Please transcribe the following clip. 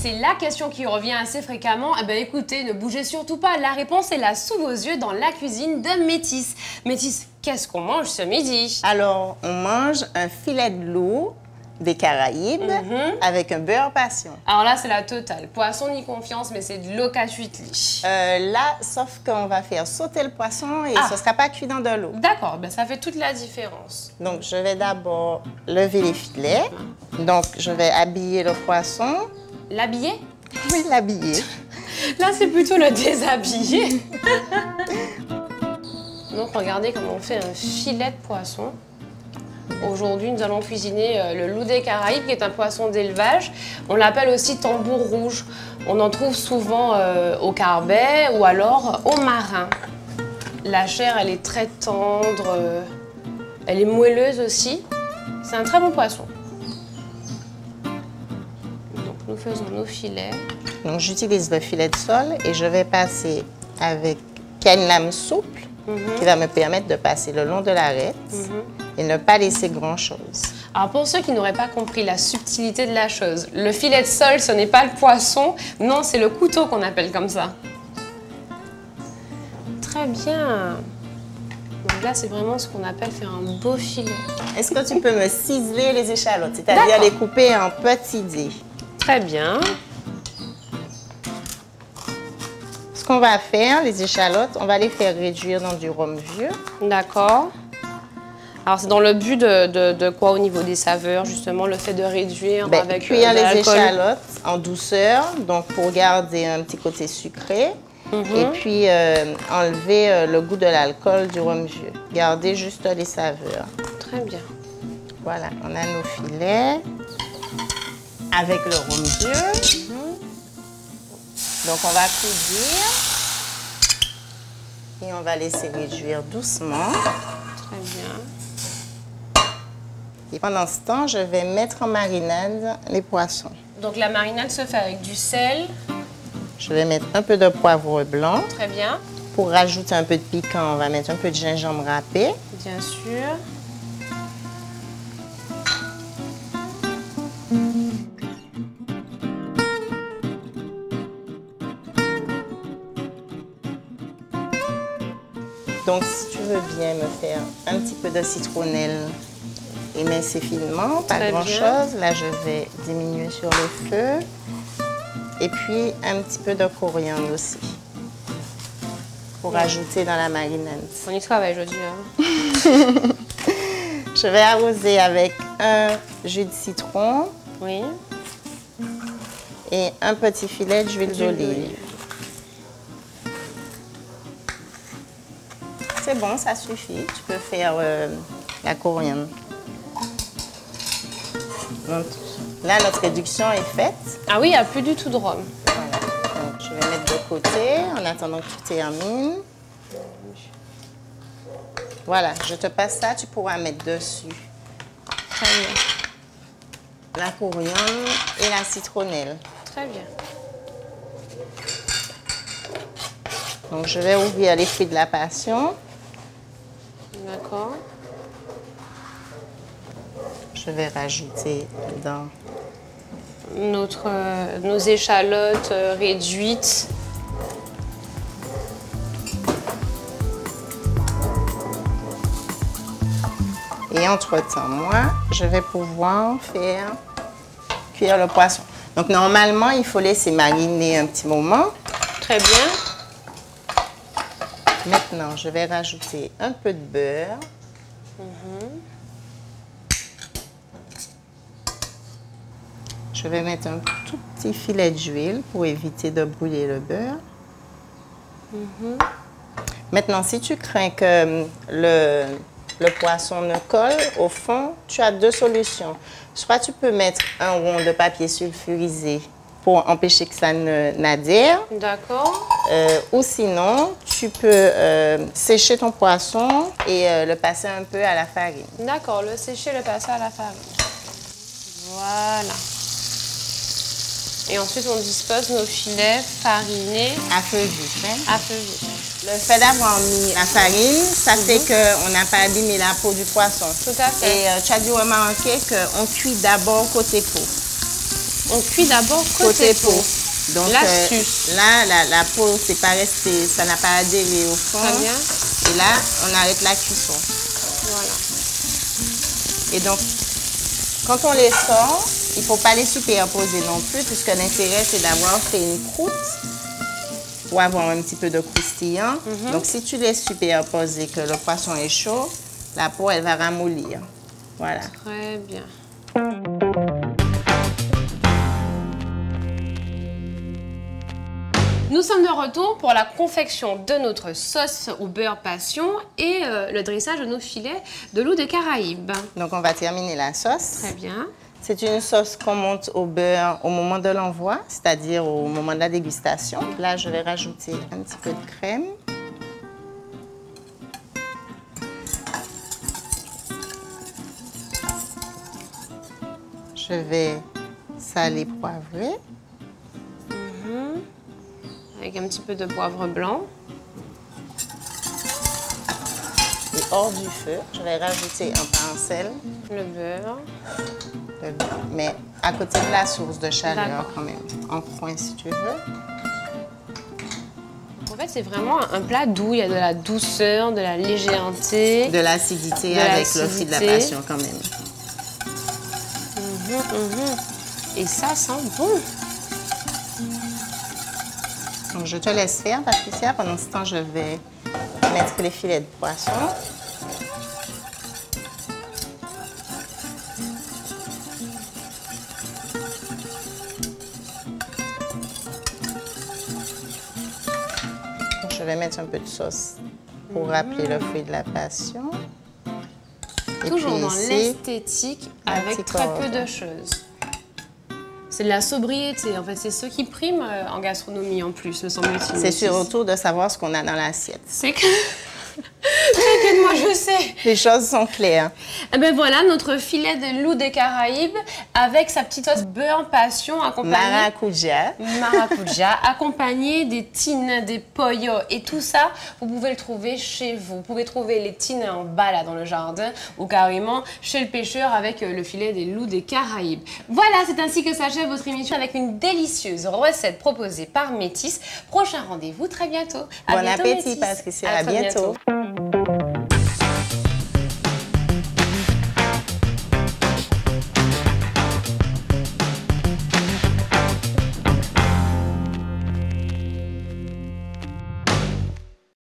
c'est la question qui revient assez fréquemment. Eh ben écoutez, ne bougez surtout pas. La réponse est là, sous vos yeux, dans la cuisine de Métis. Métis, qu'est-ce qu'on mange ce midi? Alors, on mange un filet de loup des Caraïbes avec un beurre passion. Alors là, c'est la totale. Poisson ni confiance, mais c'est de l'eau cachutli. Là, sauf qu'on va faire sauter le poisson et ce ne sera pas cuit dans de l'eau. D'accord, ben ça fait toute la différence. Donc, je vais d'abord lever les filets. Donc, je vais habiller le poisson. L'habiller? Oui, l'habiller. Là, c'est plutôt le déshabiller. Donc, regardez comment on fait un filet de poisson. Aujourd'hui, nous allons cuisiner le loup des Caraïbes, qui est un poisson d'élevage. On l'appelle aussi tambour rouge. On en trouve souvent au carbet ou alors au marin. La chair, elle est très tendre, elle est moelleuse aussi. C'est un très bon poisson. Donc, nous faisons nos filets. Donc, j'utilise le filet de sol et je vais passer avec une lame souple qui va me permettre de passer le long de l'arête et ne pas laisser grand-chose. Alors, pour ceux qui n'auraient pas compris la subtilité de la chose, le filet de sol, ce n'est pas le poisson. Non, c'est le couteau qu'on appelle comme ça. Très bien. Donc là, c'est vraiment ce qu'on appelle faire un beau filet. Est-ce que tu peux me ciseler les échalotes, c'est-à-dire les couper en petits dés? Très bien. Ce qu'on va faire, les échalotes, on va les faire réduire dans du rhum vieux. D'accord. Alors, c'est dans le but de quoi au niveau des saveurs, justement, le fait de réduire avec cuire de les l'alcool. échalotes en douceur, donc pour garder un petit côté sucré. Et puis, enlever le goût de l'alcool du rhum vieux. Garder juste les saveurs. Très bien. Voilà, on a nos filets avec le rhum vieux. Donc, on va couvrir et on va laisser réduire doucement. Très bien. Et pendant ce temps, je vais mettre en marinade les poissons. Donc, la marinade se fait avec du sel. Je vais mettre un peu de poivre blanc. Très bien. Pour rajouter un peu de piquant, on va mettre un peu de gingembre râpé. Bien sûr. Donc, si tu veux bien me faire un petit peu de citronnelle émincée finement, pas grand-chose. Là, je vais diminuer sur le feu. Et puis, un petit peu de coriandre aussi, pour ajouter dans la marinade. On y travaille aujourd'hui. Hein. Je vais arroser avec un jus de citron. Oui. Et un petit filet d'huile d'olive. C'est bon, ça suffit. Tu peux faire la coriandre. Donc, là, notre réduction est faite. Ah oui, il n'y a plus du tout de rhum. Voilà. Donc, je vais mettre de côté en attendant que tu termines. Voilà, je te passe ça, tu pourras mettre dessus. Très bien. La coriandre et la citronnelle. Très bien. Donc, je vais ouvrir les fruits de la passion. D'accord. Je vais rajouter dans nos échalotes réduites. Et entre-temps, moi, je vais pouvoir faire cuire le poisson. Donc, normalement, il faut laisser mariner un petit moment. Très bien. Maintenant, je vais rajouter un peu de beurre. Je vais mettre un tout petit filet d'huile pour éviter de brûler le beurre. Maintenant, si tu crains que le poisson ne colle, au fond, tu as deux solutions. Soit tu peux mettre un rond de papier sulfurisé pour empêcher que ça n'adhère. D'accord. Ou sinon, tu peux sécher ton poisson et le passer un peu à la farine. D'accord, le sécher, le passer à la farine. Voilà. Et ensuite, on dispose nos filets farinés À feu vif. Hein? à feu vif. Le fait d'avoir mis la farine, ça fait qu'on n'a pas abîmé la peau du poisson. Tout à fait. Et tu as dû remarquer qu'on cuit d'abord côté peau. On cuit d'abord côté peau. Donc l'astuce. Là, la peau, c'est pas resté, ça n'a pas adhéré au fond. Très bien. Et là, on arrête la cuisson. Voilà. Et donc, quand on les sort, il ne faut pas les superposer non plus, puisque l'intérêt, c'est d'avoir fait une croûte pour avoir un petit peu de croustillant. Donc, si tu les superposes et que le poisson est chaud, la peau, elle va ramollir. Voilà. Très bien. Nous sommes de retour pour la confection de notre sauce au beurre passion et le dressage de nos filets de loup des Caraïbes. Donc, on va terminer la sauce. Très bien. C'est une sauce qu'on monte au beurre au moment de l'envoi, c'est-à-dire au moment de la dégustation. Là, je vais rajouter un petit peu de crème. Je vais saler, poivrer. Avec un petit peu de poivre blanc. Et hors du feu, je vais rajouter un pain en sel. Le beurre. Mais à côté de la source de chaleur D'accord. quand même, en coin si tu veux. En fait, c'est vraiment un plat doux. Il y a de la douceur, de la légèreté. De l'acidité avec le fruit de la passion quand même. Et ça sent bon. Donc, je te laisse faire, Patricia. Pendant ce temps, je vais mettre les filets de poisson. Donc, je vais mettre un peu de sauce pour rappeler le fruit de la passion. Et Toujours puis dans ici, l'esthétique, avec très peu de choses. C'est de la sobriété, en fait. C'est ce qui prime en gastronomie, en plus, me semble-t-il. c'est surtout de savoir ce qu'on a dans l'assiette. C'est que... T'inquiète, moi, je sais. Les choses sont claires. Et ben voilà, notre filet de loup des Caraïbes avec sa petite sauce beurre passion accompagnée... Maracuja, accompagné des tines, des pollos et tout ça, vous pouvez le trouver chez vous. Vous pouvez trouver les tines en bas là dans le jardin ou carrément chez le pêcheur avec le filet des loups des Caraïbes. Voilà, c'est ainsi que s'achève votre émission avec une délicieuse recette proposée par Métis. Prochain rendez-vous très bientôt. Bon appétit, Patricia. À bientôt.